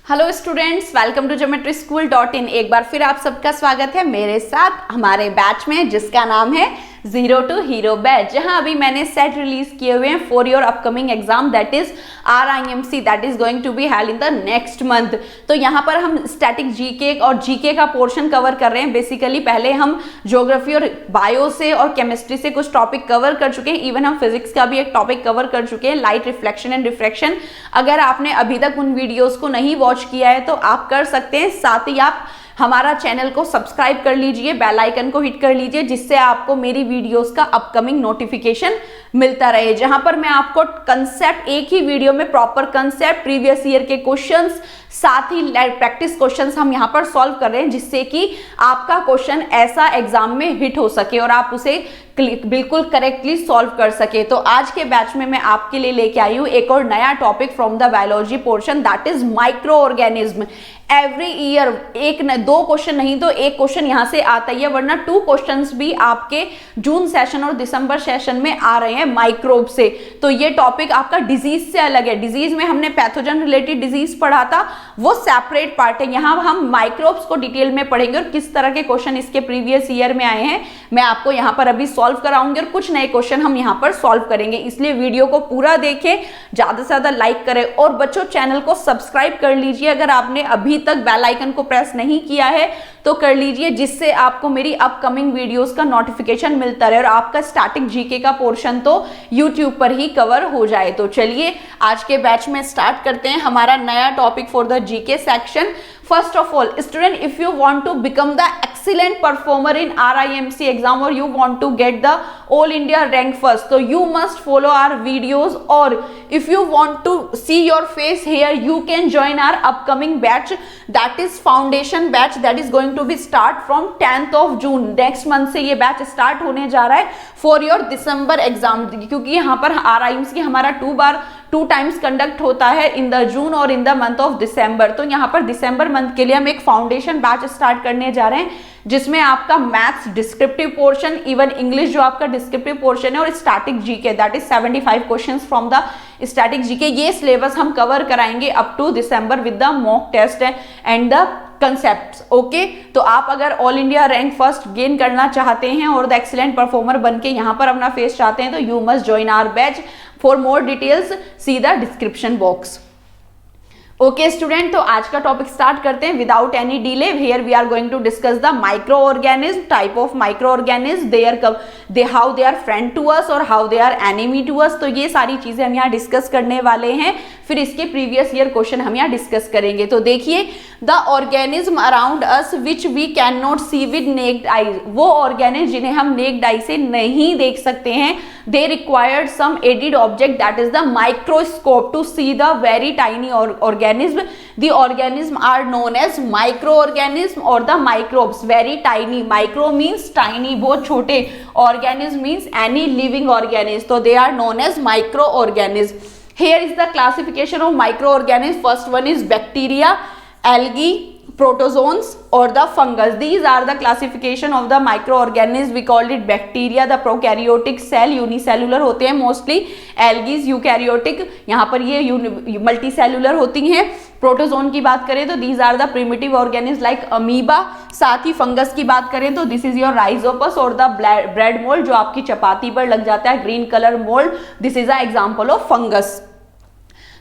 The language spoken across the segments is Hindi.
Hello students, welcome to geometry-school.in। एक बार फिर आप सबका स्वागत है मेरे साथ हमारे बैच में जिसका नाम है जीरो टू हीरो बैच, जहां अभी मैंने सेट रिलीज किए हुए हैं for your upcoming exam that is RIMC that is going to be held in the next month. तो यहाँ पर हम स्टैटिक जीके और जीके का पोर्शन कवर कर रहे हैं। बेसिकली पहले हम ज्योग्राफी और बायो से और केमिस्ट्री से कुछ टॉपिक कवर कर चुके हैं, इवन हम फिजिक्स का भी एक टॉपिक कवर कर चुके हैं, लाइट रिफ्लेक्शन एंड रिफ्रैक्शन। अगर आपने अभी तक उन वीडियोस को नहीं वॉच किया है तो आप कर सकते हैं। साथ ही आप हमारा चैनल को सब्सक्राइब कर लीजिए, बेल आइकन को हिट कर लीजिए, जिससे आपको मेरी वीडियोस का अपकमिंग नोटिफिकेशन मिलता रहे, जहां पर मैं आपको कंसेप्ट एक ही वीडियो में प्रॉपर कंसेप्ट, प्रीवियस ईयर के क्वेश्चंस, साथ ही प्रैक्टिस क्वेश्चंस हम यहां पर सॉल्व कर रहे हैं, जिससे कि आपका क्वेश्चन ऐसा एग्जाम में हिट हो सके और आप उसे बिल्कुल करेक्टली सॉल्व कर सके। तो आज के बैच में मैं आपके लिए लेके आई हूं एक और नया topic from the biology portion that is micro organism. Every year एक न दो क्वेश्चन नहीं तो एक क्वेश्चन यहां से आता ही है, वरना 2 क्वेश्चंस भी आपके जून सेशन और दिसंबर सेशन में आ रहे हैं माइक्रोब से। तो ये टॉपिक आपका डिजीज से अलग है। डिजीज में हमने पैथोजन रिलेटेड डिजीज पढ़ा था, वो सेपरेट पार्ट है। यहां हम माइक्रोब्स को डिटेल में पढ़ेंगे और किस तरह के क्वेश्चन इसके प्रीवियस ईयर में आए हैं मैं आपको यहां पर अभी सॉल्व कराऊंगी और कुछ नए क्वेश्चन हम यहां पर सॉल्व करेंगे। इसलिए वीडियो को पूरा देखें, ज्यादा से ज्यादा लाइक करें और बच्चों चैनल को सब्सक्राइब कर लीजिए। अगर आपने अभी तक बेल आइकन को प्रेस नहीं किया है तो कर लीजिए, जिससे आपको मेरी अपकमिंग वीडियोस का नोटिफिकेशन मिलता रहे और आपका स्टैटिक जीके का पोर्शन तो यूट्यूब पर ही कवर हो जाए। तो चलिए आज के बैच में स्टार्ट करते हैं हमारा नया topic for the GK section. First of all, student, if you want to become the excellent performer in RIMC exam or you want to get the all India rank first, so you must follow our videos, or if you want to see your face here, you can join our upcoming batch that is foundation batch that is going to be start from 10th of June। next month से ये बैच स्टार्ट होने जा रहा है for your दिसंबर एग्जाम, क्योंकि यहाँ पर RIMC हमारा 2 टाइम्स कंडक्ट होता है इन द जून और in the month of December. तो यहाँ पर दिसंबर मंथ के लिए हम एक फाउंडेशन बैच स्टार्ट करने जा रहे हैं, जिसमें आपका maths descriptive portion, even English जो आपका डिस्क्रिप्टिव पोर्शन है, और static GK that is 75 questions from the static GK, ये सिलेबस हम कवर कराएंगे up to December with the mock test and the concepts. Okay, तो आप अगर all India rank first gain करना चाहते हैं और द एक्सीलेंट परफॉर्मर बनके यहाँ पर अपना फेस चाहते हैं तो you must join our batch. For more details see the description box. Okay student, तो आज का टॉपिक स्टार्ट करते हैं without any delay. Here we are going to discuss the micro organism, type of micro organism, how they are friend to us और how they are enemy to us. तो ये सारी चीजें हम यहाँ डिस्कस करने वाले हैं, फिर इसके प्रीवियस ईयर क्वेश्चन हम यहाँ डिस्कस करेंगे। तो देखिए, the organism around us which we can not see with naked eyes, वो ऑर्गेनिज्म जिन्हें हम नेक्ड आई से नहीं देख सकते हैं, they required some aided object that is the microscope to see the very tiny organism. The organism are known as microorganism or the microbes. Very tiny. Micro means tiny, बहुत छोटे. Organism means any living organism. So they are known as microorganism. Here is the classification of microorganisms. First one is bacteria, algae, protozoans or the fungus. These are the classification of the microorganisms. We called it bacteria, the prokaryotic cell, unicellular होते हैं mostly. Algae eukaryotic, यहाँ पर ये multicellular होती हैं। प्रोटोजोन की बात करें तो these are the primitive organisms like amoeba. साथ ही फंगस की बात करें तो this is your rhizopus और the bread mold, जो आपकी चपाती पर लग जाता है, green color mold. This is an example of fungus.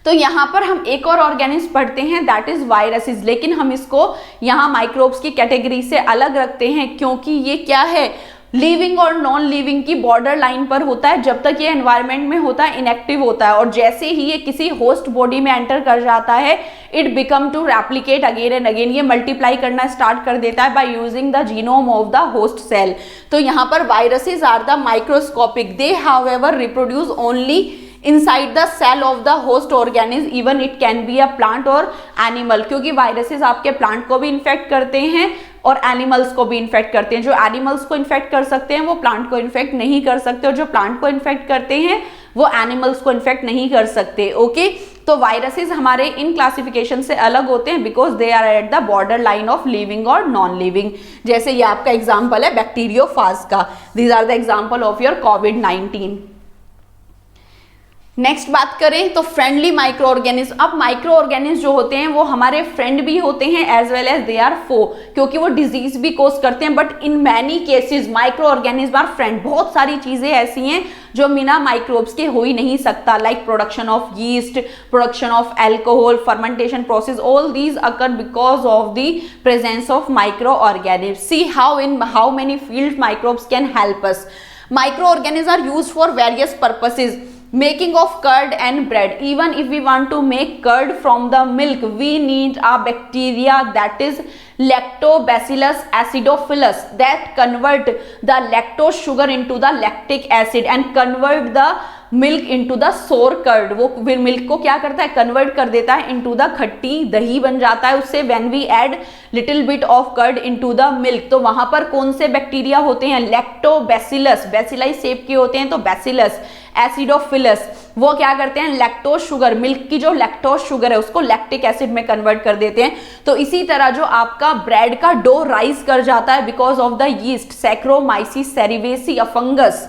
तो यहाँ पर हम एक और ऑर्गेनिज्म पढ़ते हैं दैट इज वायरसेस, लेकिन हम इसको यहाँ माइक्रोब्स की कैटेगरी से अलग रखते हैं, क्योंकि ये क्या है, लिविंग और नॉन लिविंग की बॉर्डर लाइन पर होता है। जब तक ये एनवायरनमेंट में होता है इनएक्टिव होता है, और जैसे ही ये किसी होस्ट बॉडी में एंटर कर जाता है it become to replicate again and again, ये मल्टीप्लाई करना स्टार्ट कर देता है by using the genome of the host cell. तो यहाँ पर viruses are the microscopic, they however reproduce only inside the cell of the host organism, even it can be a plant or animal, क्योंकि वायरसेस आपके प्लांट को भी इन्फेक्ट करते हैं और एनिमल्स को भी इन्फेक्ट करते हैं। जो एनिमल्स को इन्फेक्ट कर सकते हैं वो प्लांट को इन्फेक्ट नहीं कर सकते, और जो प्लांट को इन्फेक्ट करते हैं वो एनिमल्स को इन्फेक्ट नहीं कर सकते। ओके, तो वायरसेस हमारे इन क्लासिफिकेशन से अलग होते हैं because they are at the border line of living और नॉन लिविंग। जैसे ये आपका एग्जाम्पल है बैक्टीरियोफाज का, these are the example of your कोविड-19। नेक्स्ट बात करें तो फ्रेंडली माइक्रो ऑर्गेनिज्म। अब माइक्रो ऑर्गेनिज्म जो होते हैं वो हमारे फ्रेंड भी होते हैं as well as they are foe, क्योंकि वो डिजीज भी कोज करते हैं, but in many cases micro organism are friend. बहुत सारी चीजें ऐसी हैं जो बिना माइक्रोब्स के हो ही नहीं सकता, like production of yeast, production of alcohol, fermentation process, all these occur because of the presence of micro organism. See how many field microbes can help us. Micro organism are used for various purposes, making of curd and bread. Even if we want to make curd from the milk, we need a bacteria that is lactobacillus acidophilus that convert the lactose sugar into the lactic acid and convert the milk into the सोर कर्ड। वो मिल्क को क्या करता है, कन्वर्ट कर देता है इंटू द खट्टी दही बन जाता है उससे। When we add little bit of curd into the milk, तो वहां पर कौन से बैक्टीरिया होते हैं, लैक्टोबैसिलस, बैसिलाई शेप के होते हैं, तो बैसिलस एसिडोफिलस वो क्या करते हैं, लैक्टोज शुगर, मिल्क की जो लैक्टोज शुगर है उसको लैक्टिक एसिड में कन्वर्ट कर देते हैं। तो इसी तरह जो आपका ब्रेड का डो राइज कर जाता है because of the yeast, Saccharomyces cerevisiae, a fungus.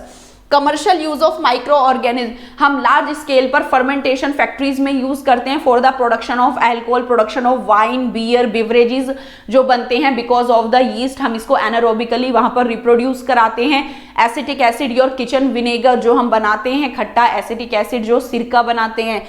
Commercial use of micro organism, हम लार्ज स्केल पर फर्मेंटेशन फैक्ट्रीज में यूज करते हैं for the production of alcohol, production of wine, beer, beverages जो बनते हैं बिकॉज ऑफ द यीस्ट, हम इसको एनारोबिकली वहां पर रिप्रोड्यूस कराते हैं। एसिटिक एसिड और किचन विनेगर जो हम बनाते हैं, खट्टा एसिटिक एसिड जो सिरका बनाते हैं।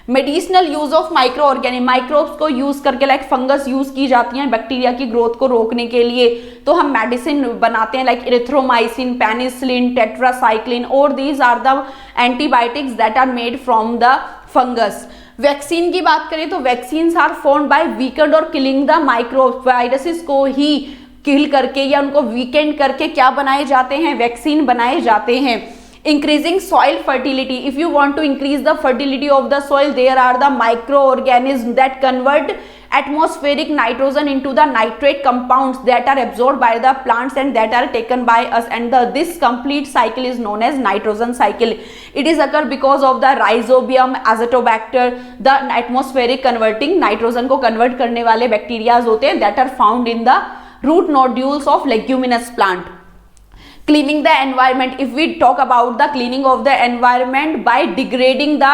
Medicinal use of micro organism, microbes को यूज करके लाइक फंगस यूज की जाती हैं बैक्टीरिया की ग्रोथ को रोकने के लिए, तो हम मेडिसिन बनाते हैं लाइक इरिथ्रोमाइसिन, पेनिसिलिन, टेट्रासाइक्लिन, और these are the antibiotics that are made from the fungus. Vaccine की बात करें तो vaccines are formed by weakened और किलिंग द माइक्रोब्स, वायरसेस को ही किल करके या उनको वीकेंड करके क्या बनाए जाते हैं, वैक्सीन बनाए जाते हैं। Increasing soil fertility, if you want to increase the fertility of the soil, there are the microorganisms that convert atmospheric nitrogen into the nitrate compounds that are absorbed by the plants and that are taken by us, and this complete cycle is known as nitrogen cycle. It is occur because of the rhizobium, azotobacter, the atmospheric converting nitrogen को convert करने वाले bacteria होते हैं that are found in the root nodules of leguminous plant. Cleaning the environment, if we talk about the cleaning of the environment by degrading the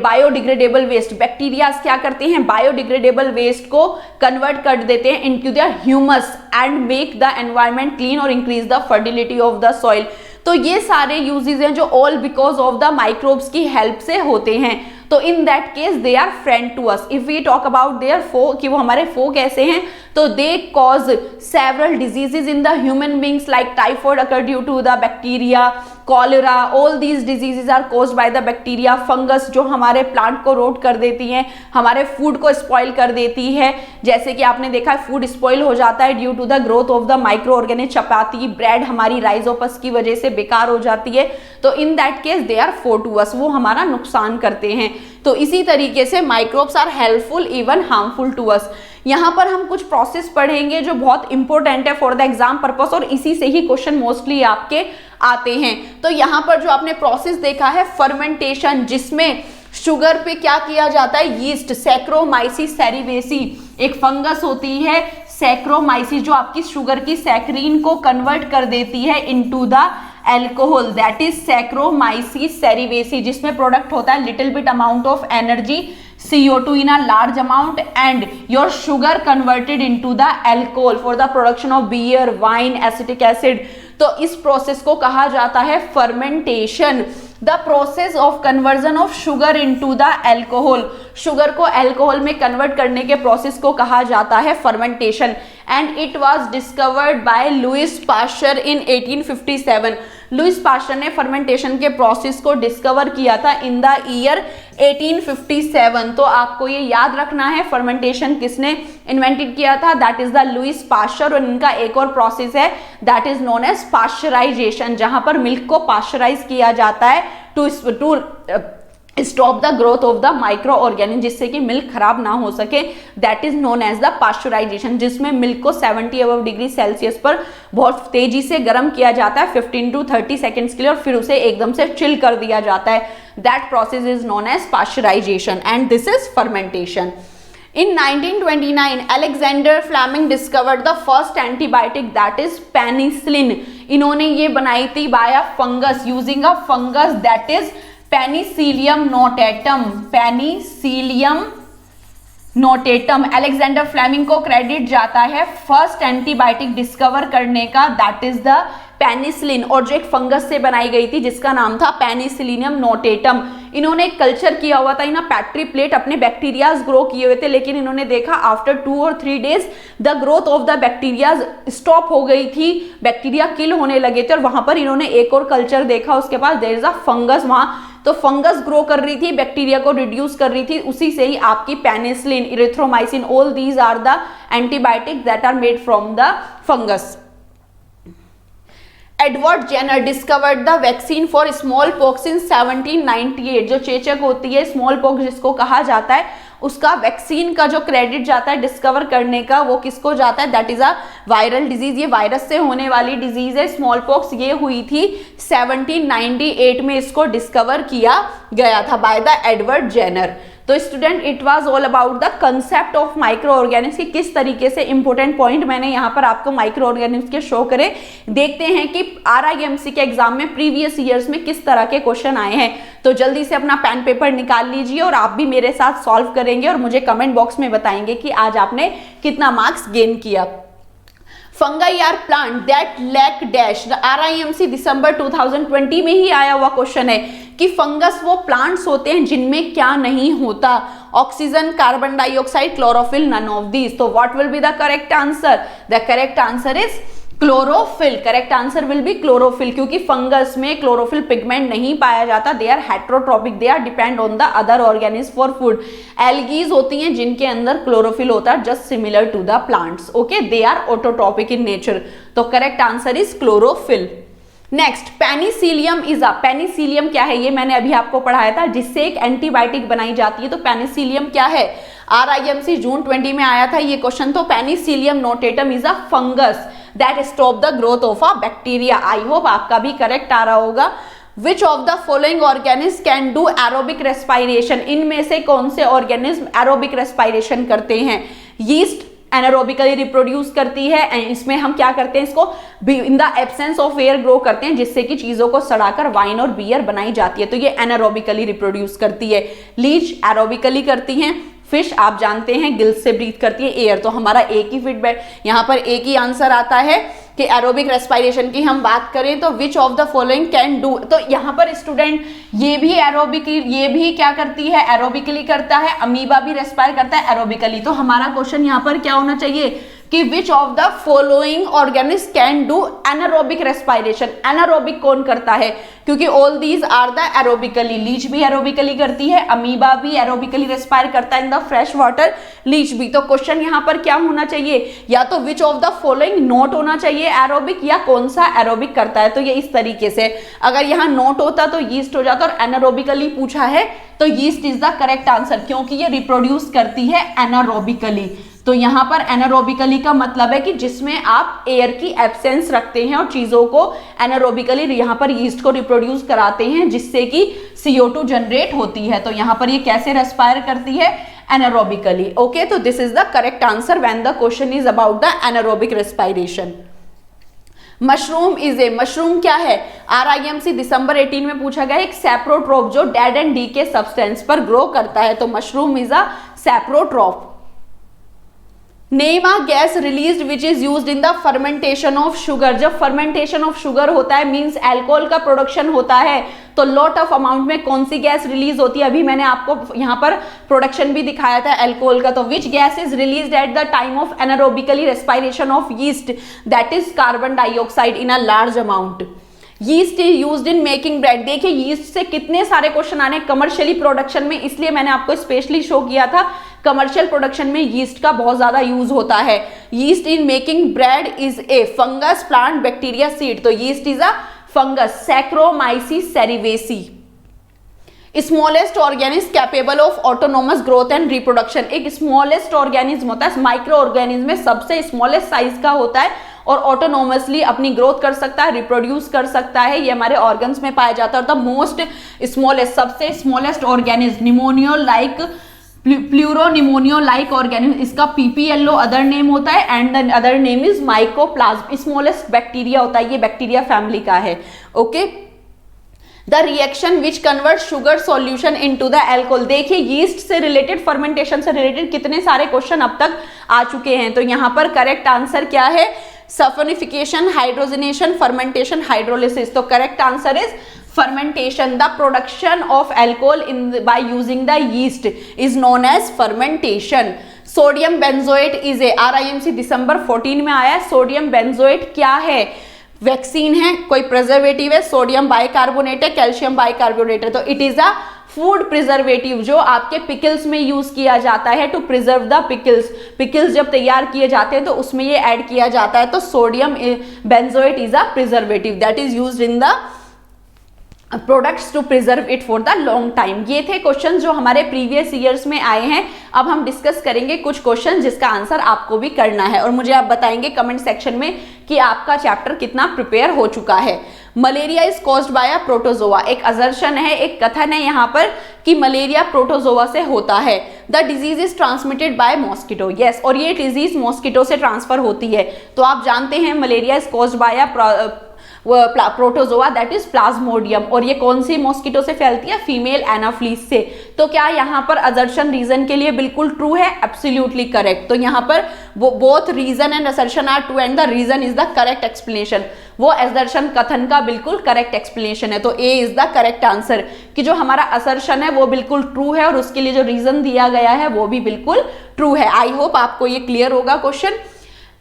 biodegradable waste, bacteria क्या करते हैं, biodegradable waste को convert कर देते हैं into the humus and make the environment clean और increase the fertility of the soil। तो ये सारे यूजेस हैं जो all because of the microbes की हेल्प से होते हैं। तो in that case they are friend to us. If we talk about their foe, कि वो हमारे फो कैसे हैं, तो they cause several diseases in the human beings like typhoid occur due to the bacteria, cholera, all these diseases are caused by the bacteria. Fungus जो हमारे प्लांट को रोट कर देती हैं, हमारे फूड को स्पॉइल कर देती है, जैसे कि आपने देखा है फूड स्पॉइल हो जाता है due to the growth of the micro organism. Chapati, bread हमारी राइजोपस की वजह से बेकार हो जाती है, तो in that case they are foe to us, वो हमारा नुकसान करते हैं। तो इसी तरीके से microbes are helpful even harmful to us. यहाँ पर हम कुछ प्रोसेस पढ़ेंगे जो बहुत इंपॉर्टेंट है फॉर द एग्जाम पर्पस, और इसी से ही क्वेश्चन मोस्टली आपके आते हैं। तो यहाँ पर जो आपने प्रोसेस देखा है फर्मेंटेशन, जिसमें शुगर पे क्या किया जाता है, यीस्ट, सैक्रोमाइसिस सेरिवेसी एक फंगस होती है, सैक्रोमाइसिस जो आपकी शुगर की सैक्रीन को कन्वर्ट कर देती है into the alcohol, that is Saccharomyces cerevisiae, जिसमें प्रोडक्ट होता है little bit amount of energy CO2 in a large amount and your sugar converted into the alcohol for the production of beer, wine, acetic acid। तो इस प्रोसेस को कहा जाता है fermentation. The process of conversion of sugar into the alcohol, sugar को एल्कोहल में कन्वर्ट करने के प्रोसेस को कहा जाता है fermentation. And it was discovered by Louis Pasteur in 1857। Louis Pasteur ने फर्मेंटेशन के प्रोसेस को डिस्कवर किया था इन द ईयर 1857। तो आपको ये याद रखना है फर्मेंटेशन किसने इन्वेंटेड किया था, that is the Louis Pasteur. और इनका एक और प्रोसेस है that is known as pasteurization, जहां पर मिल्क को पास्चराइज किया जाता है to stop the growth of the micro organism, जिससे कि मिल्क खराब ना हो सके, that is known as the pasteurization, जिसमें मिल्क को 70 अबव डिग्री सेल्सियस पर बहुत तेजी से गर्म किया जाता है 15 to 30 सेकेंड्स के लिए, और फिर उसे एकदम से चिल कर दिया जाता है। That process is known as pasteurization and this is fermentation. In 1929, Alexander Fleming discovered the first antibiotic that is penicillin। इन्होंने ये बनाई थी by a fungus, using a fungus that is penicillium notatum, penicillium notatum Alexander Fleming को क्रेडिट जाता है फर्स्ट एंटीबायोटिक डिस्कवर करने का, दैट इज द पेनिसिलिन, और जो एक फंगस से बनाई गई थी जिसका नाम था पेनिसिलियम नोटेटम। इन्होंने एक कल्चर किया हुआ था इन पैट्री प्लेट, अपने बैक्टीरियाज ग्रो किए हुए थे, लेकिन इन्होंने देखा आफ्टर 2 और 3 days the growth of the bacterias stop हो गई थी, बैक्टीरिया किल होने लगे थे, और वहां पर इन्होंने एक और कल्चर देखा, उसके पास देयर इज अ फंगस वहां, तो फंगस ग्रो कर रही थी, बैक्टीरिया को रिड्यूस कर रही थी, उसी से ही आपकी penicillin, erythromycin, all these are the antibiotics that are made from the fungus. Edward Jenner discovered the vaccine for small pox in 1798, जो चेचक होती है स्मॉल पॉक्स जिसको कहा जाता है, उसका वैक्सीन का जो क्रेडिट जाता है डिस्कवर करने का, वो किसको जाता है, that is a viral disease, ये वायरस से होने वाली डिजीज है, स्मॉल पॉक्स, ये हुई थी 1798 में, इसको डिस्कवर किया गया था बाय द एडवर्ड जेनर। तो student it was all about the concept of micro organism, की किस तरीके से इंपॉर्टेंट पॉइंट मैंने यहाँ पर आपको माइक्रो ऑर्गेनिज्म के शो करे। देखते हैं कि RIMC के एग्जाम में प्रीवियस ईयर्स में किस तरह के क्वेश्चन आए हैं, तो जल्दी से अपना पेन पेपर निकाल लीजिए और आप भी मेरे साथ सॉल्व करेंगे और मुझे कमेंट बॉक्स में बताएंगे कि आज आपने कितना मार्क्स गेन किया। Fungi are plant that lack dash, RIMC दिसंबर 2020 में ही आया हुआ क्वेश्चन है कि फंगस वो प्लांट्स होते हैं जिनमें क्या नहीं होता, oxygen, carbon dioxide, chlorophyll, none of these. तो what will be the correct answer, the correct answer is chlorophyll, correct answer will be chlorophyll, क्योंकि फंगस में क्लोरोफिल पिगमेंट नहीं पाया जाता, they are heterotrophic, they are depend on the other organism for food. Algae होती हैं जिनके अंदर क्लोरोफिल होता है, just similar to the plants, okay, they are autotrophic in nature, तो correct answer is chlorophyll. Next, Penicillium is a, Penicillium क्या है, ये मैंने अभी आपको पढ़ाया था, जिससे एक एंटीबायोटिक बनाई जाती है, तो पेनिसिलियम क्या है, RIMC जून 20 में आया था ये क्वेश्चन। तो Penicillium notatum is a fungus that stop the growth of a bacteria. I hope आपका भी करेक्ट आ रहा होगा। विच of the following organism can do aerobic respiration, इनमें से कौन से ऑर्गेनिज्म एरोबिक रेस्पिरेशन करते हैं। यीस्ट एनारोबिकली रिप्रोड्यूस करती है, एंड इसमें हम क्या करते हैं, इसको in the absence of air grow करते हैं, जिससे कि चीजों को सड़ाकर वाइन और बियर बनाई जाती है, तो ये एनारोबिकली रिप्रोड्यूस करती है। लीच एरोबिकली करती हैं। फिश आप जानते हैं गिल्स से ब्रीथ करती है एयर, तो हमारा एक ही फीडबैक यहाँ पर एक ही आंसर आता है कि एरोबिक रेस्पिरेशन की हम बात करें तो विच of the following can do, तो यहाँ पर स्टूडेंट ये भी एरोबिकली, ये भी क्या करती है, एरोबिकली करता है, अमीबा भी रेस्पायर करता है एरोबिकली। तो हमारा क्वेश्चन यहाँ पर क्या होना चाहिए कि which of the following organism can do anaerobic respiration, anaerobic कौन करता है, क्योंकि all these are the aerobically, leech भी एरोबिकली करती है, अमीबा भी एरोबिकली रेस्पायर करता है in the fresh water, leech भी। तो क्वेश्चन यहाँ पर क्या होना चाहिए, या तो विच ऑफ द फॉलोइंग नोट होना चाहिए एरोबिक, या कौन सा एरोबिक करता है, तो ये इस तरीके से, अगर यहाँ नोट होता तो यीस्ट हो जाता, और एनारोबिकली पूछा है तो yeast is the correct answer, क्योंकि ये रिप्रोड्यूस करती है एनारोबिकली। तो यहाँ पर एनारोबिकली का मतलब है कि जिसमें आप एयर की एब्सेंस रखते हैं और चीजों को एनारोबिकली यहाँ पर यीस्ट को रिप्रोड्यूस कराते हैं, जिससे कि CO2 जनरेट होती है। तो यहाँ पर ये कैसे रेस्पायर करती है, एनारोबिकली, ओके। तो this is the correct answer when the question is about the anaerobic respiration. Mushroom is a, mushroom क्या है, RIMC दिसंबर 18 में पूछा गया, एक सैप्रोट्रोप जो dead and decay substance पर ग्रो करता है, तो mushroom is a saprotroph. Name a gas released which is used in the fermentation of sugar, जब फर्मेंटेशन ऑफ शुगर होता है मींस अल्कोहल का प्रोडक्शन होता है, तो लॉट ऑफ अमाउंट में कौन सी गैस रिलीज होती है, अभी मैंने आपको यहाँ पर प्रोडक्शन भी दिखाया था अल्कोहल का। तो which gas is released at the time of anaerobically respiration of yeast, that is carbon dioxide in a large amount. Yeast is used in making bread, देखिए यीस्ट से कितने सारे क्वेश्चन आने कमर्शियली प्रोडक्शन में, इसलिए मैंने आपको स्पेशली शो किया था, कमर्शियल प्रोडक्शन में यीस्ट का बहुत ज्यादा यूज होता है। Yeast in making bread is a fungus plant bacteria seed, तो yeast is a fungus, Saccharomyces cerevisiae. Smallest organism capable of autonomous growth and reproduction, एक स्मॉलेस्ट ऑर्गेनिज्म होता है, माइक्रो ऑर्गेनिज्म में सबसे स्मॉलेस्ट साइज का होता है और ऑटोनोमसली अपनी ग्रोथ कर सकता है, रिप्रोड्यूस कर सकता है, ये हमारे ऑर्गन्स में पाया जाता है। और द मोस्ट स्मॉलेस्ट, सबसे smallest organism pneumonia like, pleuropneumonia like organism, इसका PPLO अदर नेम होता है and the other name is mycoplasma, smallest bacteria होता है, ये बैक्टीरिया फैमिली का है, okay. The reaction which convert sugar solution into the alcohol. देखिए यीस्ट से रिलेटेड, फर्मेंटेशन से रिलेटेड कितने सारे क्वेश्चन अब तक आ चुके हैं। तो यहाँ पर करेक्ट आंसर क्या है? सल्फोनिफिकेशन, हाइड्रोजनेशन, फर्मेंटेशन, हाइड्रोलिसिस। तो correct answer is fermentation. The production of alcohol by using the yeast is known as fermentation. Sodium benzoate is a, RIMC दिसंबर 14 में आया है। सोडियम बेंजोएट क्या है? वैक्सीन है, कोई प्रिजर्वेटिव है, सोडियम बाइकार्बोनेट है, कैल्शियम बाइकार्बोनेट है। तो it is a food preservative जो आपके पिकल्स में यूज किया जाता है to preserve the pickles. Pickles जब तैयार किए जाते हैं तो उसमें ये ऐड किया जाता है। तो sodium benzoate is a preservative that is used in the products to preserve it for the long time. ये थे क्वेश्चन जो हमारे प्रीवियस ईयर्स में आए हैं। अब हम डिस्कस करेंगे कुछ क्वेश्चन जिसका आंसर आपको भी करना है और मुझे आप बताएंगे कमेंट सेक्शन में कि आपका चैप्टर कितना प्रिपेयर हो चुका है। Malaria is caused by a protozoa. एक असर्शन है, एक कथन है यहाँ पर कि मलेरिया प्रोटोजोआ से होता है। The disease is transmitted by mosquito. Yes, और ये डिजीज मॉस्किटो से ट्रांसफर होती है। तो आप जानते हैं malaria is caused by a protozoa that is Plasmodium. और ये कौन सी मॉस्किटो से फैलती है? फीमेल एनाफ्लीस से। तो क्या यहाँ पर असर्शन रीजन के लिए बिल्कुल ट्रू है? Absolutely correct. तो यहाँ पर वो both reason and assertion are true and the reason is the correct explanation. वो असर्शन कथन का बिल्कुल करेक्ट एक्सप्लेनेशन है। तो A is the correct answer कि जो हमारा असर्शन है वो बिल्कुल ट्रू है और उसके लिए जो रीजन दिया गया है वो भी बिल्कुल ट्रू है। आई होप आपको ये क्लियर होगा question.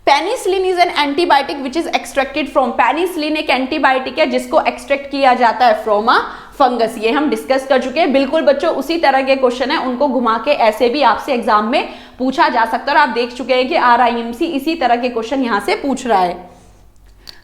Penicillin is an antibiotic which is extracted from. Penicillin एक एंटीबायोटिक है जिसको एक्सट्रैक्ट किया जाता है फ्रॉम अ फंगस। ये हम डिस्कस कर चुके हैं। बिल्कुल बच्चों उसी तरह के क्वेश्चन है, उनको घुमा के ऐसे भी आपसे एग्जाम में पूछा जा सकता है और आप देख चुके हैं कि RIMC इसी तरह के क्वेश्चन यहां से पूछ रहा है।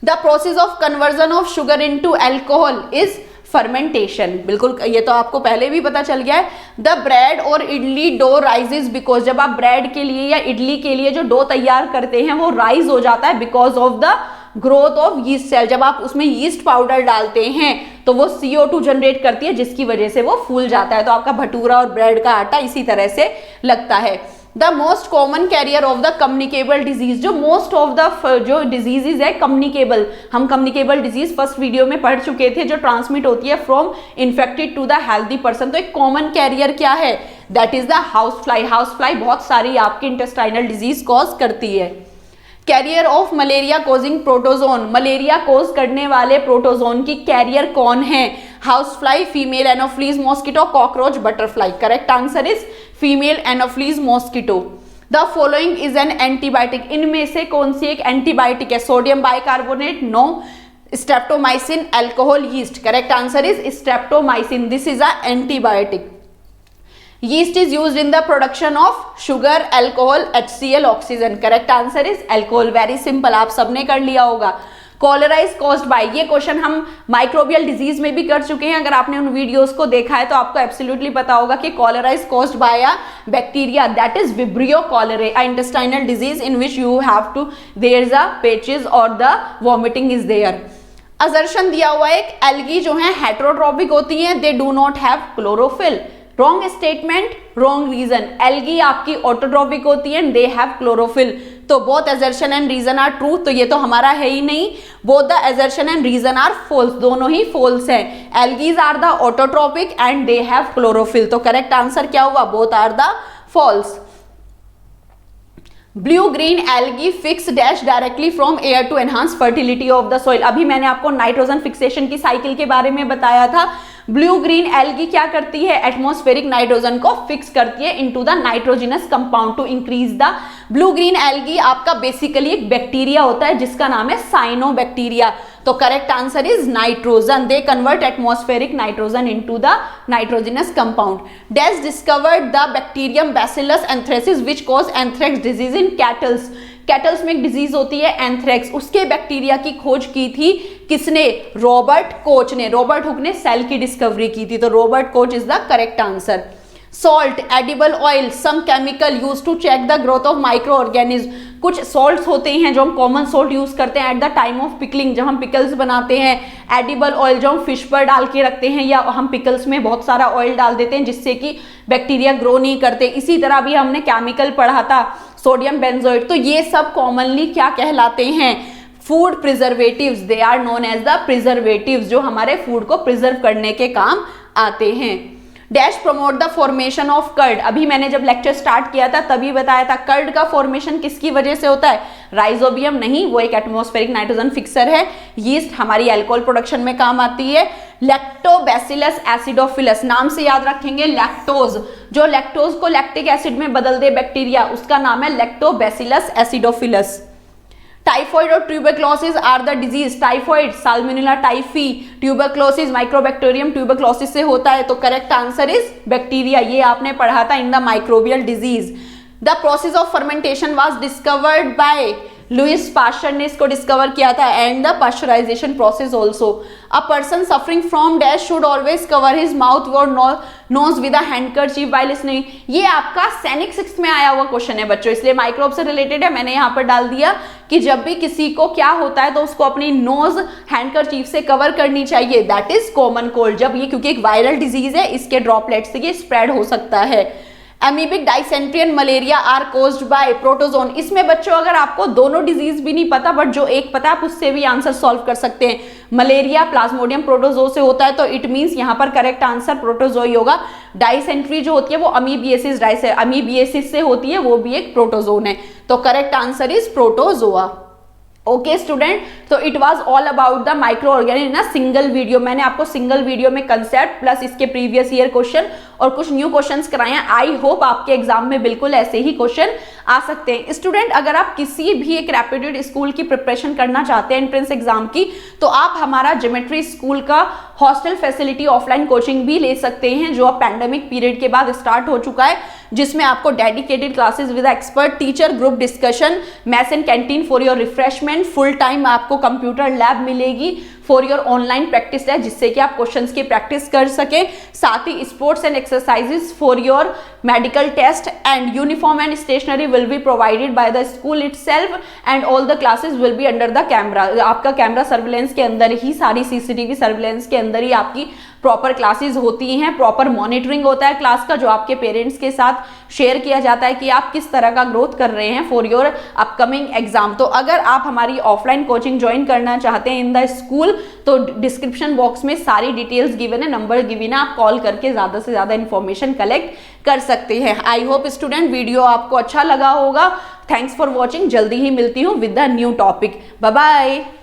The process of conversion of sugar into alcohol is fermentation. बिल्कुल ये तो आपको पहले भी पता चल गया है। द ब्रेड और इडली डो राइजेस बिकॉज। जब आप ब्रेड के लिए या इडली के लिए जो डो तैयार करते हैं वो राइज हो जाता है because of the growth of yeast cell. जब आप उसमें यीस्ट पाउडर डालते हैं तो वो CO2 जनरेट करती है जिसकी वजह से वो फूल जाता है। तो आपका भटूरा और ब्रेड का आटा इसी तरह से लगता है। The most common carrier of the communicable disease. जो मोस्ट ऑफ द जो डिजीजेज है कम्युनिकेबल, हम कम्युनिकेबल डिजीज फर्स्ट वीडियो में पढ़ चुके थे, जो ट्रांसमिट होती है from infected to the healthy person. तो एक कॉमन कैरियर क्या है? That is the house fly. House fly बहुत सारी आपकी इंटेस्टाइनल डिजीज कॉज करती है। Carrier of malaria causing protozoan. Malaria cause करने वाले प्रोटोजोन की कैरियर कौन है? House fly, female anopheles mosquito, cockroach, butterfly. Correct answer is female anopheles mosquito. The following is an antibiotic. इनमें से कौन सी एक एंटीबायोटिक है? Sodium bicarbonate, no. Streptomycin, alcohol, yeast. Correct answer is streptomycin. This is a antibiotic. Yeast is used in the production of sugar, alcohol, HCl, oxygen. Correct answer is alcohol. Very simple, आप सबने कर लिया होगा। Cholera is caused bye. ये क्वेश्चन हम माइक्रोबियल डिजीज में भी कर चुके हैं। अगर आपने उन वीडियोस को देखा है तो आपको एब्सोल्युटली पता होगा कि cholera is caused by a bacteria that is Vibrio cholerae, a intestinal disease in which you have to there is a patches और the vomiting is there. Assertion दिया हुआ है एक एल्गी जो है हेटेरोट्रॉपिक होती है, they do not have chlorophyll. Wrong statement, wrong reason. Algae आपकी ऑटोट्रॉपिक होती है, दे हैव क्लोरोफिल। तो both assertion and reason are true. तो ये तो हमारा है ही नहीं। Both the assertion and reason are false, दोनों ही फॉल्स हैं। Algaes are the autotrophic and they have chlorophyll. तो करेक्ट आंसर क्या होगा? Both are the false. Blue green algae fix dash directly from air to enhance fertility of the soil. अभी मैंने आपको नाइट्रोजन फिक्सेशन की साइकिल के बारे में बताया था। ब्लू ग्रीन एल्गी क्या करती है? एटमॉस्फेरिक नाइट्रोजन को फिक्स करती है into the nitrogenous compound to increase the. Blue green algae आपका बेसिकली एक बैक्टीरिया होता है जिसका नाम है साइनोबैक्टीरिया। तो correct answer is nitrogen. They convert atmospheric nitrogen into the nitrogenous compound. Dash discovered the bacterium bacillus anthracis which cause anthrax disease in cattles. Cattles में एक डिजीज होती है एंथ्रेक्स, उसके बैक्टीरिया की खोज की थी किसने? रॉबर्ट कोच ने। रॉबर्ट हुक ने सेल की डिस्कवरी की थी। तो Robert Koch is the correct answer. Salt, edible oil, some chemical use to check the growth of micro organism. कुछ सॉल्ट्स होते हैं जो हम कॉमन सॉल्ट यूज करते हैं at the time of pickling, जब हम पिकल्स बनाते हैं। एडिबल ऑयल जो हम फिश पर डाल के रखते हैं, या हम पिकल्स में बहुत सारा ऑयल डाल देते हैं जिससे कि बैक्टीरिया ग्रो नहीं करते। इसी तरह भी हमने केमिकल पढ़ा था सोडियम बेंजोएट। तो ये सब कॉमनली क्या कहलाते हैं? Food preservatives, they are known as the preservatives, जो हमारे फूड को प्रिजर्व करने के काम आते हैं। Dash promote the formation of curd, अभी मैंने जब लेक्चर स्टार्ट किया था तभी बताया था कर्ड का फॉर्मेशन किसकी वजह से होता है, राइजोबियम नहीं, वो एक एटमॉस्फेरिक नाइट्रोजन फिक्सर है। यीस्ट हमारी अल्कोहल प्रोडक्शन में काम आती है। लैक्टोबैसिलस एसिडोफिलस, नाम से याद रखेंगे, लैक्टोज, जो लैक्टोज को लैक्टिक एसिड में बदल दे बैक्टीरिया, उसका नाम है लैक्टोबैसिलस एसिडोफिलस। टाइफॉइड और tuberculosis are the disease, typhoid salmonella typhi, tuberculosis microbacterium tuberculosis से होता है, तो करेक्ट आंसर इज बैक्टीरिया, ये आपने पढ़ा था in the microbial disease. The process of fermentation was discovered by Louis Pasteur ने इसको डिस्कवर किया था, and the pasteurization process also. A person suffering from dash should always cover his mouth और nose with a handkerchief while listening, ये आपका सैनिक 6th में आया हुआ क्वेश्चन है बच्चों, इसलिए माइक्रोब से रिलेटेड है, मैंने यहाँ पर डाल दिया कि जब भी किसी को क्या होता है तो उसको अपनी नोज हैंडकरचीफ से कवर करनी चाहिए, दैट इज कॉमन कोल्ड। जब ये, क्योंकि एक वायरल डिजीज है, इसके ड्रॉपलेट से ये स्प्रेड हो सकता है। Amoebic dysentery and malaria are caused by protozoan, इसमें बच्चों अगर आपको दोनों डिजीज भी नहीं पता बट जो एक पता है आप उससे भी आंसर सॉल्व कर सकते हैं। मलेरिया प्लाज्मोडियम प्रोटोजो से होता है, तो इट मींस यहाँ पर करेक्ट आंसर प्रोटोजोई होगा। डाइसेंट्री जो होती है वो अमीबिएसिस से होती है, वो भी एक प्रोटोजोन है, तो correct answer is protozoa. Okay student, तो it was all about the micro organism ना सिंगल वीडियो, मैंने आपको सिंगल वीडियो में कंसेप्ट प्लस इसके प्रीवियस ईयर क्वेश्चन और कुछ न्यू क्वेश्चंस कराए हैं। आई होप आपके एग्जाम में बिल्कुल ऐसे ही क्वेश्चन आ सकते हैं। स्टूडेंट, अगर आप किसी भी एक रेप्यूटेड स्कूल की प्रिपरेशन करना चाहते हैं एंट्रेंस एग्जाम की, तो आप हमारा ज्योमेट्री स्कूल का हॉस्टल फैसिलिटी ऑफलाइन कोचिंग भी ले सकते हैं, जो अब पैंडेमिक पीरियड के बाद स्टार्ट हो चुका है, जिसमें आपको dedicated classes with expert teacher, group discussion, maths and canteen for your refreshment, full time आपको कंप्यूटर लैब मिलेगी फॉर योर ऑनलाइन प्रैक्टिस है, जिससे कि आप क्वेश्चंस की प्रैक्टिस कर सकें, साथ ही sports and exercises for your medical test, and uniform and stationery will be provided by the school itself, and all the classes will be under the camera, आपका कैमरा सर्विलेंस के अंदर ही, सारी सीसीटीवी सर्विलेंस के अंदर ही आपकी प्रॉपर क्लासेस होती हैं, प्रॉपर मॉनिटरिंग होता है क्लास का, जो आपके पेरेंट्स के साथ शेयर किया जाता है कि आप किस तरह का ग्रोथ कर रहे हैं फॉर योर अपकमिंग एग्जाम। तो अगर आप हमारी ऑफलाइन कोचिंग ज्वाइन करना चाहते हैं इन द स्कूल, तो डिस्क्रिप्शन बॉक्स में सारी डिटेल्स गिवन है, नंबर गिवन है, आप कॉल करके ज्यादा से ज्यादा इंफॉर्मेशन कलेक्ट कर सकते हैं। आई होप स्टूडेंट वीडियो आपको अच्छा लगा होगा। थैंक्स फॉर वॉचिंग, जल्दी ही मिलती हूँ with the new topic. Bye bye.